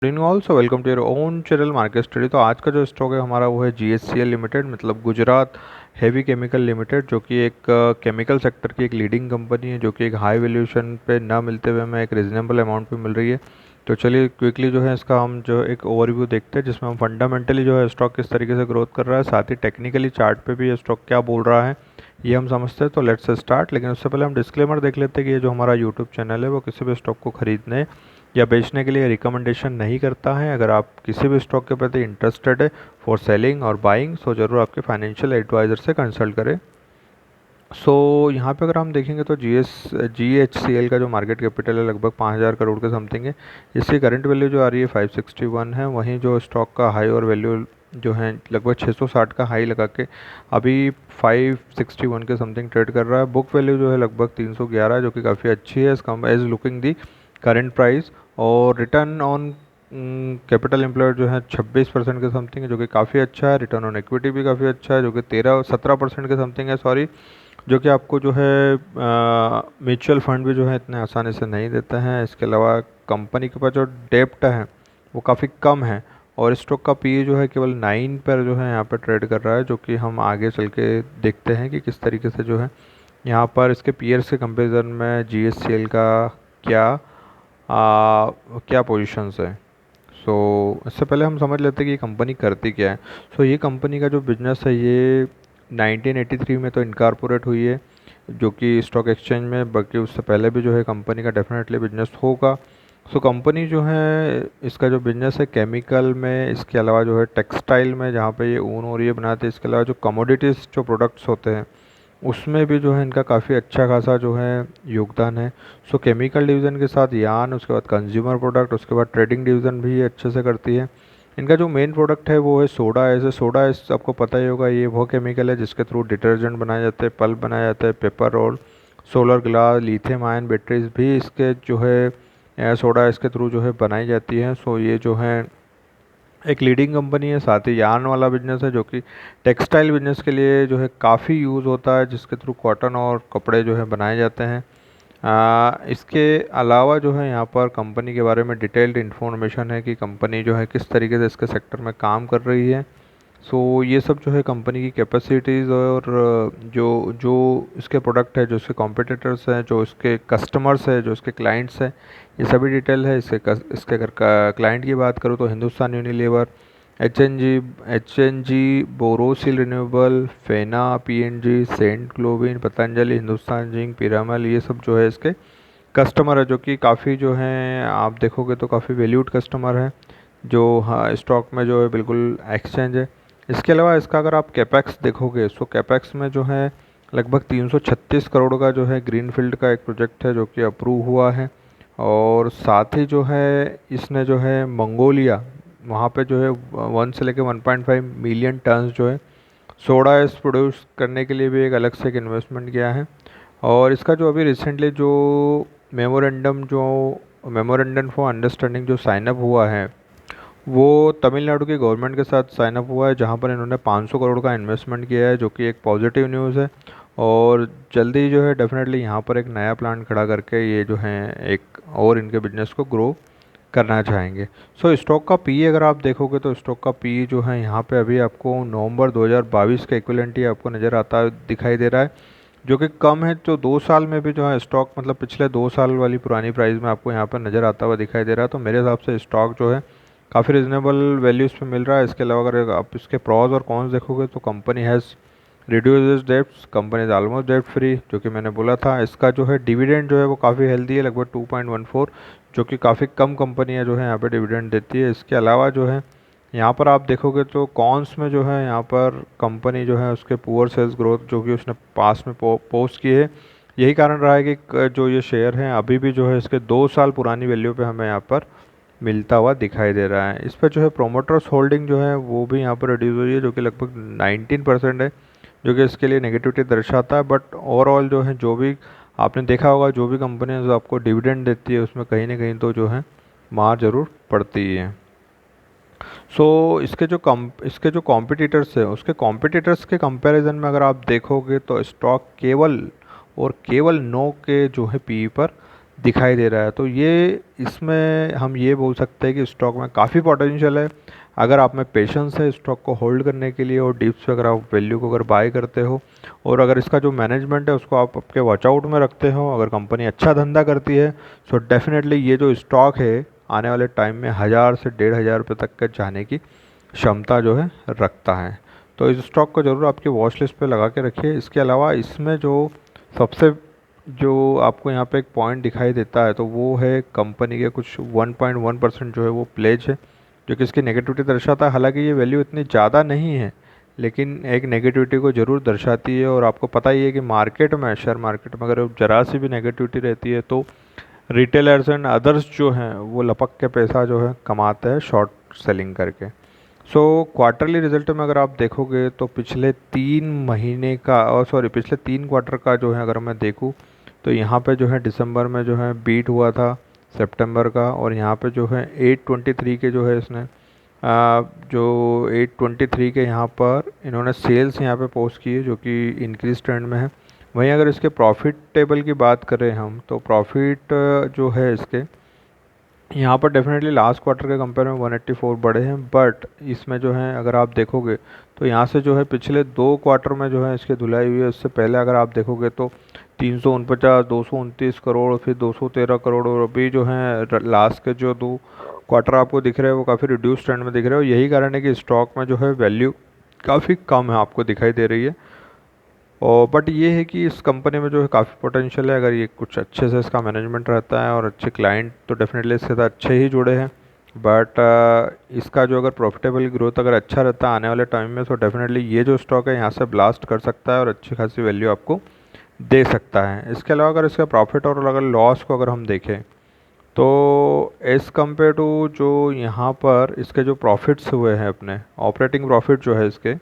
Also welcome to your own channel Market Study. तो आज का जो स्टॉक है हमारा वो है GSCL लिमिटेड, मतलब गुजरात हेवी केमिकल लिमिटेड, जो कि एक केमिकल सेक्टर की एक लीडिंग कंपनी है, जो कि एक हाई वैल्यूएशन पे ना मिलते हुए हमें एक रीजनेबल अमाउंट पे मिल रही है। तो चलिए क्विकली जो है इसका हम जो एक ओवरव्यू देखते हैं, जिसमें हम फंडामेंटली जो है स्टॉक किस तरीके से ग्रोथ कर रहा है, साथ ही टेक्निकली चार्ट पे भी ये स्टॉक क्या बोल रहा है ये हम समझते हैं। तो लेट्स स्टार्ट। लेकिन उससे पहले हम डिस्क्लेमर देख लेते हैं कि ये जो हमारा यूट्यूब चैनल है वो किसी भी स्टॉक को खरीदने या बेचने के लिए रिकमेंडेशन नहीं करता है। अगर आप किसी भी स्टॉक के प्रति इंटरेस्टेड है फॉर सेलिंग और बाइंग, सो ज़रूर आपके फाइनेंशियल एडवाइज़र से कंसल्ट करें। यहाँ पे अगर हम देखेंगे तो GHCL का जो मार्केट कैपिटल है लगभग 5,000 करोड़ के समथिंग है। इसकी करंट वैल्यू जो आ रही है 561 है। वहीं जो स्टॉक का हाई और वैल्यू जो है लगभग 660 का हाई लगा के अभी 561 के समथिंग ट्रेड कर रहा है। बुक वैल्यू जो है लगभग 311 है, जो कि काफ़ी अच्छी है as looking the current price. और रिटर्न ऑन कैपिटल एम्प्लॉयड जो है 26% के समथिंग है, जो कि काफ़ी अच्छा है। रिटर्न ऑन इक्विटी भी काफ़ी अच्छा है, जो कि 17% के समथिंग है, सॉरी, जो कि आपको जो है म्यूचुअल फंड भी जो है इतने आसानी से नहीं देते हैं। इसके अलावा कंपनी के पास जो डेप्ट है वो काफ़ी कम है, और स्टॉक का पी जो है केवल 9 पर जो है यहाँ पर ट्रेड कर रहा है, जो कि हम आगे चल के देखते हैं कि किस तरीके से जो है यहाँ पर इसके पीयर्स के कंपेरिजन में GSCL का क्या क्या पोजीशंस है। इससे पहले हम समझ लेते हैं कि ये कंपनी करती क्या है। ये कंपनी का जो बिजनेस है ये 1983 में तो इनकारपोरेट हुई है, जो कि स्टॉक एक्सचेंज में, बल्कि उससे पहले भी जो है कंपनी का डेफिनेटली बिजनेस होगा। कंपनी जो है इसका जो बिजनेस है केमिकल में, इसके अलावा जो है टेक्सटाइल में, जहाँ पे ये ऊन और ये बनाते हैं, इसके अलावा जो कमोडिटीज़ जो प्रोडक्ट्स होते हैं उसमें भी जो है इनका काफ़ी अच्छा खासा जो है योगदान है। केमिकल डिवीज़न के साथ यार्न, उसके बाद कंज्यूमर प्रोडक्ट, उसके बाद ट्रेडिंग डिवीज़न भी ये अच्छे से करती है। इनका जो मेन प्रोडक्ट है वो है सोडा एस। सोडा एस आपको पता ही होगा, ये वो केमिकल है जिसके थ्रू डिटर्जेंट बनाए जाते हैं, पल्प बनाए जाते हैं, paper roll, solar glass, lithium ion batteries भी इसके जो है सोडा एस के थ्रू जो है बनाई जाती है। ये जो है एक लीडिंग कंपनी है। साथ ही यार्न वाला बिजनेस है, जो कि टेक्सटाइल बिजनेस के लिए जो है काफ़ी यूज़ होता है, जिसके थ्रू कॉटन और कपड़े जो है बनाए जाते हैं। इसके अलावा जो है यहाँ पर कंपनी के बारे में डिटेल्ड इन्फॉर्मेशन है कि कंपनी जो है किस तरीके से इसके सेक्टर में काम कर रही है। ये सब जो है कंपनी की कैपेसिटीज़ और जो जो इसके प्रोडक्ट है, जो इसके कॉम्पिटिटर्स हैं, जो इसके कस्टमर्स हैं, जो इसके क्लाइंट्स हैं, ये सभी डिटेल है। इसके अगर क्लाइंट की बात करूँ तो Hindustan Unilever, H N G, Borosil renewable, Fena, PNG, Saint Gobain, Patanjali, Hindustan Zinc, Piramal, ये सब जो है इसके कस्टमर है, जो कि काफ़ी जो हैं आप देखोगे तो काफ़ी वैल्यूड कस्टमर है, जो हाँ स्टॉक में जो है बिल्कुल एक्सचेंज है। इसके अलावा इसका अगर आप कैपेक्स देखोगे, कैपेक्स में जो है लगभग 336 करोड़ का जो है ग्रीनफील्ड का एक प्रोजेक्ट है, जो कि अप्रूव हुआ है। और साथ ही जो है इसने जो है मंगोलिया, वहाँ पे जो है 1 से लेकर 1.5 मिलियन टन्स जो है सोडा एस प्रोड्यूस करने के लिए भी एक अलग से एक इन्वेस्टमेंट किया है। और इसका जो अभी रिसेंटली जो मेमोरेंडम फॉर अंडरस्टैंडिंग जो साइन अप हुआ है, वो तमिलनाडु की गवर्नमेंट के साथ साइन अप हुआ है, जहाँ पर इन्होंने 500 करोड़ का इन्वेस्टमेंट किया है, जो कि एक पॉजिटिव न्यूज़ है। और जल्दी जो है डेफिनेटली यहाँ पर एक नया प्लांट खड़ा करके ये जो है एक और इनके बिजनेस को ग्रो करना चाहेंगे। स्टॉक का पी अगर आप देखोगे तो स्टॉक का पी जो है यहाँ पे अभी आपको नवंबर 2022 का इक्विवेलेंट ही आपको नज़र आता दिखाई दे रहा है, जो कि कम है। तो 2 साल में भी जो है स्टॉक, मतलब पिछले 2 साल वाली पुरानी प्राइस में आपको यहाँ पर नज़र आता हुआ दिखाई दे रहा है। तो मेरे हिसाब से स्टॉक जो है काफ़ी रिजनेबल वैल्यूज़ पे मिल रहा है। इसके अलावा अगर आप इसके प्रॉज और कॉन्स देखोगे तो company has reduce debts, company is almost debt free, जो कि मैंने बोला था। इसका जो है डिविडेंड जो है वो काफ़ी हेल्दी है, लगभग 2.14, जो कि काफ़ी कम कंपनियाँ जो है यहाँ पे डिविडेंड देती है। इसके अलावा जो है यहाँ पर आप देखोगे तो कॉन्स में जो है यहाँ पर कंपनी जो है उसके पुअर सेल्स ग्रोथ जो कि उसने पास में पोस्ट की है, यही कारण रहा है कि जो ये शेयर है अभी भी जो है इसके 2 साल पुरानी वैल्यू पे हमें यहाँ पर मिलता हुआ दिखाई दे रहा है। इस पर जो है प्रोमोटर्स होल्डिंग जो है वो भी यहाँ पर रिड्यूस हुई है, जो कि लगभग 19% है, जो कि इसके लिए नेगेटिविटी दर्शाता है। बट ओवरऑल जो है, जो भी आपने देखा होगा, जो भी कंपनियाँ जो आपको डिविडेंड देती है उसमें कहीं ना कहीं तो जो है मार ज़रूर पड़ती है। इसके जो कॉम्पिटिटर्स है, उसके कॉम्पिटिटर्स के कंपैरिजन में अगर आप देखोगे तो स्टॉक केवल और केवल 9 के जो है पी पर दिखाई दे रहा है। तो ये इसमें हम ये बोल सकते हैं कि स्टॉक में काफ़ी पोटेंशियल है। अगर आप में पेशेंस है स्टॉक को होल्ड करने के लिए और डीप्स पे अगर आप वैल्यू को अगर बाय करते हो और अगर इसका जो मैनेजमेंट है उसको आप आपके वॉच आउट में रखते हो, अगर कंपनी अच्छा धंधा करती है सो डेफिनेटली ये जो स्टॉक है आने वाले टाइम में 1000 से 1500 रुपये तक के जाने की क्षमता जो है रखता है। तो इस स्टॉक को ज़रूर आपकी वॉच लिस्ट पे लगा के रखिए। इसके अलावा इसमें जो सबसे जो आपको यहाँ पे एक पॉइंट दिखाई देता है तो वो है कंपनी के कुछ 1.1% जो है वो प्लेज है, जो कि इसकी नेगेटिविटी दर्शाता है। हालांकि ये वैल्यू इतनी ज़्यादा नहीं है लेकिन एक नेगेटिविटी को ज़रूर दर्शाती है। और आपको पता ही है कि मार्केट में, शेयर मार्केट में अगर जरा सी भी नेगेटिविटी रहती है तो रिटेलर्स एंड अदर्स जो हैं वो लपक के पैसा जो है कमाते हैं शॉर्ट सेलिंग करके। सो क्वार्टरली रिजल्ट में अगर आप देखोगे तो पिछले 3 महीने का और सॉरी पिछले 3 क्वार्टर का जो है अगर मैं देखूँ तो यहाँ पे जो है दिसंबर में जो है बीट हुआ था सितंबर का, और यहाँ पे जो है 823 के जो है इसने जो 823 के यहाँ पर इन्होंने सेल्स यहाँ पे पोस्ट की है जो कि इंक्रीज ट्रेंड में है। वहीं अगर इसके प्रॉफिट टेबल की बात करें हम तो प्रॉफिट जो है इसके यहाँ पर डेफिनेटली लास्ट क्वार्टर के कंपेयर में 184 बढ़े हैं, बट इसमें जो है अगर आप देखोगे तो यहाँ से जो है पिछले 2 क्वार्टर में जो है इसकी धुलाई हुई है। उससे पहले अगर आप देखोगे तो 349, 229 करोड़, फिर 213 करोड़, और अभी जो है लास्ट के जो 2 क्वार्टर आपको दिख रहे हैं वो काफ़ी रिड्यूस ट्रेंड में दिख रहे हैं। और यही कारण है कि स्टॉक में जो है वैल्यू काफ़ी कम है आपको दिखाई दे रही है। और बट ये है कि इस कंपनी में जो है काफ़ी पोटेंशियल है। अगर ये कुछ अच्छे से इसका मैनेजमेंट रहता है और अच्छे क्लाइंट तो डेफिनेटली इसके साथ अच्छे ही जुड़े हैं, बट इसका जो अगर प्रॉफिटेबल ग्रोथ अगर अच्छा रहता है आने वाले टाइम में तो डेफिनेटली ये जो स्टॉक है यहाँ से ब्लास्ट कर सकता है और अच्छी खासी वैल्यू आपको दे सकता है। इसके अलावा अगर इसका प्रॉफिट और अगर लॉस को अगर हम देखें तो एज़ कम्पेयर टू जो यहाँ पर इसके जो प्रॉफिट्स हुए हैं अपने ऑपरेटिंग प्रॉफिट जो है इसके,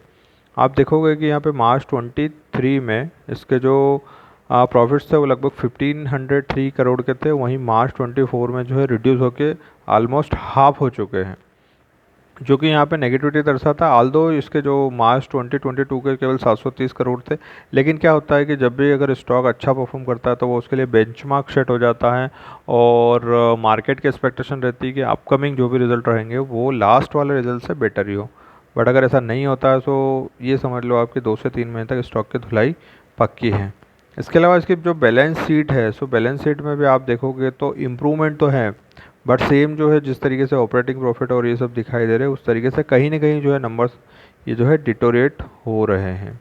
आप देखोगे कि यहाँ पे मार्च 23 में इसके जो प्रॉफिट्स थे वो लगभग 1503 करोड़ के थे। वहीं मार्च 24 में जो है रिड्यूस होके ऑलमोस्ट हाफ हो चुके हैं, जो कि यहाँ पे नेगेटिविटी दर्शाता है। आल्दो इसके जो मार्च 2022 के केवल 730 करोड़ थे, लेकिन क्या होता है कि जब भी अगर स्टॉक अच्छा परफॉर्म करता है तो वो उसके लिए बेंचमार्क सेट हो जाता है और मार्केट की एक्सपेक्टेशन रहती है कि अपकमिंग जो भी रिजल्ट रहेंगे वो लास्ट वाले रिजल्ट से बेटर ही हो। बट अगर ऐसा नहीं होता है तो ये समझ लो आपके 2 से 3 महीने तक स्टॉक की धुलाई पक्की है। इसके अलावा इसकी जो बैलेंस शीट है सो बैलेंस शीट में भी आप देखोगे तो इम्प्रूवमेंट तो है, बट सेम जो है जिस तरीके से ऑपरेटिंग प्रॉफिट और ये सब दिखाई दे रहे हैं उस तरीके से कहीं ना कहीं जो है नंबर्स ये जो है डिटोरेट हो रहे हैं।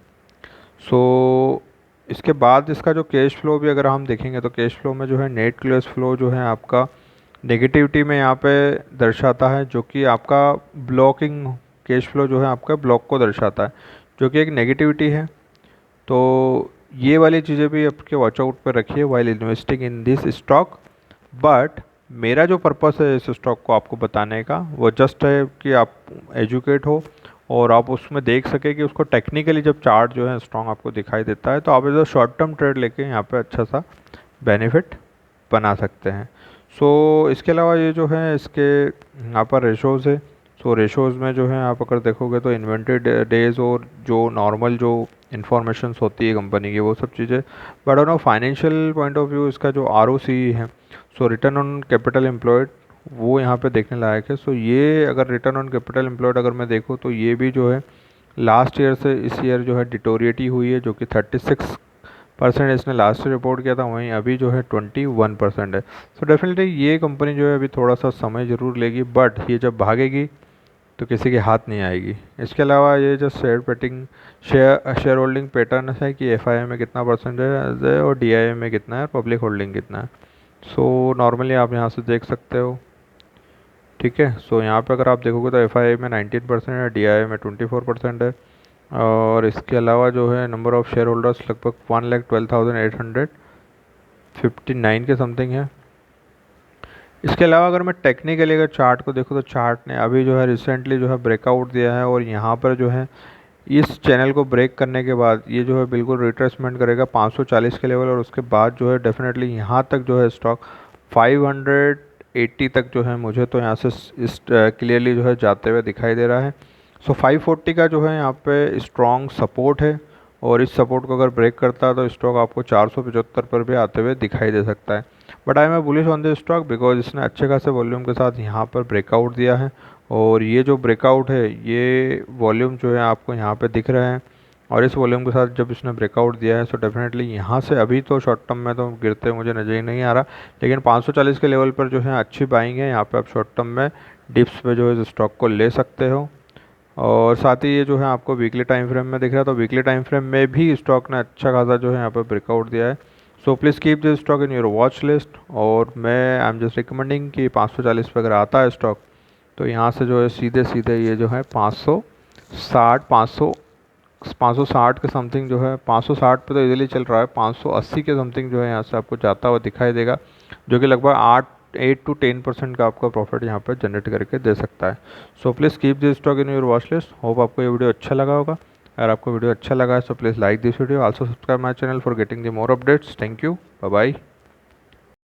सो इसके बाद इसका जो कैश फ्लो भी अगर हम देखेंगे तो कैश फ्लो में जो है नेट कैश फ्लो जो है आपका नेगेटिविटी में यहाँ पे दर्शाता है, जो कि आपका ब्लॉकिंग कैश फ्लो जो है आपका ब्लॉक को दर्शाता है, जो कि एक नेगेटिविटी है। तो ये वाली चीज़ें भी आपके वॉच आउट पर रखिए while investing in this stock. But मेरा जो पर्पस है इस स्टॉक को आपको बताने का वो जस्ट है कि आप एजुकेट हो और आप उसमें देख सके कि उसको टेक्निकली जब चार्ट जो है स्ट्रॉन्ग आपको दिखाई देता है तो आप इधर शॉर्ट टर्म ट्रेड लेके यहाँ पे अच्छा सा बेनिफिट बना सकते हैं। सो इसके अलावा ये जो है इसके यहाँ पर रेशोज़ है। सो रेशोज़ में जो है आप अगर देखोगे तो इन्वेंट्री डेज और जो नॉर्मल जो इन्फॉर्मेशंस होती है कंपनी की वो सब चीज़ें, but on financial point of view इसका जो ROCE है सो रिटर्न ऑन कैपिटल एम्प्लॉयड वो यहाँ पे देखने लायक है। सो ये अगर रिटर्न ऑन कैपिटल एम्प्लॉयड अगर मैं देखूँ तो ये भी जो है लास्ट ईयर से इस ईयर जो है डिटोरिएट ही हुई है, जो कि 36% इसने लास्ट ईयर रिपोर्ट किया था, वहीं अभी जो है 21% है। सो डेफिनेटली ये कंपनी जो है अभी थोड़ा सा समय ज़रूर लेगी, बट ये जब भागेगी तो किसी के हाथ नहीं आएगी। इसके अलावा ये जो शेयर होल्डिंग पैटर्न है कि FII में कितना परसेंटेज है और DII में कितना है, पब्लिक होल्डिंग कितना है। सो नॉर्मली आप यहाँ से देख सकते हो, ठीक है। सो यहाँ पे अगर आप देखोगे तो FII में 19% है, DII में 24% है, और इसके अलावा जो है नंबर ऑफ़ शेयर होल्डर्स लगभग 1,12,859 के समथिंग है। इसके अलावा अगर मैं टेक्निकली अगर चार्ट को देखूँ तो चार्ट ने अभी जो है रिसेंटली जो है ब्रेकआउट दिया है और यहाँ पर जो है इस चैनल को ब्रेक करने के बाद ये जो है बिल्कुल रिट्रेसमेंट करेगा 540 के लेवल, और उसके बाद जो है डेफिनेटली यहाँ तक जो है स्टॉक 580 तक जो है मुझे तो यहाँ से इस क्लियरली जो है जाते हुए दिखाई दे रहा है। सो 540 का जो है यहाँ पे स्ट्रॉन्ग सपोर्ट है और इस सपोर्ट को अगर ब्रेक करता है तो स्टॉक आपको 475 पर भी आते हुए दिखाई दे सकता है। But I am bullish on the stock because इसने अच्छे खासे वॉल्यूम के साथ यहाँ पर ब्रेकआउट दिया है, और ये जो ब्रेकआउट है ये वॉल्यूम जो है आपको यहाँ पे दिख रहे हैं, और इस वॉल्यूम के साथ जब इसने ब्रेकआउट दिया है, सो डेफिनेटली यहाँ से अभी तो शॉर्ट टर्म में तो गिरते मुझे नज़र ही नहीं आ रहा, लेकिन 540 के लेवल पर जो है अच्छी बाइंग है। यहाँ पे आप शॉर्ट टर्म में डिप्स पे जो है स्टॉक को ले सकते हो। और साथ ही ये जो है आपको वीकली टाइम फ्रेम में दिख रहा है, तो वीकली टाइम फ्रेम में भी स्टॉक ने अच्छा खासा जो है यहाँ पर ब्रेकआउट दिया है। So please keep this stock in your watch list, और मैं आई एम जस्ट रिकमेंडिंग कि 540 पे अगर आता है स्टॉक तो यहाँ से जो है सीधे सीधे ये जो है 560 के समथिंग जो है, 560 पे तो इजीली चल रहा है, 580 के समथिंग जो है यहाँ से आपको जाता हुआ दिखाई देगा, जो कि लगभग 8 to 10% का आपका प्रॉफिट यहाँ पर जनरेट करके दे सकता है। So please keep this stock in your watch list. Hope आपको ये वीडियो अच्छा लगा होगा। अगर आपको वीडियो अच्छा लगा है तो please like this video, also subscribe my channel for getting the more updates. Thank you, bye bye.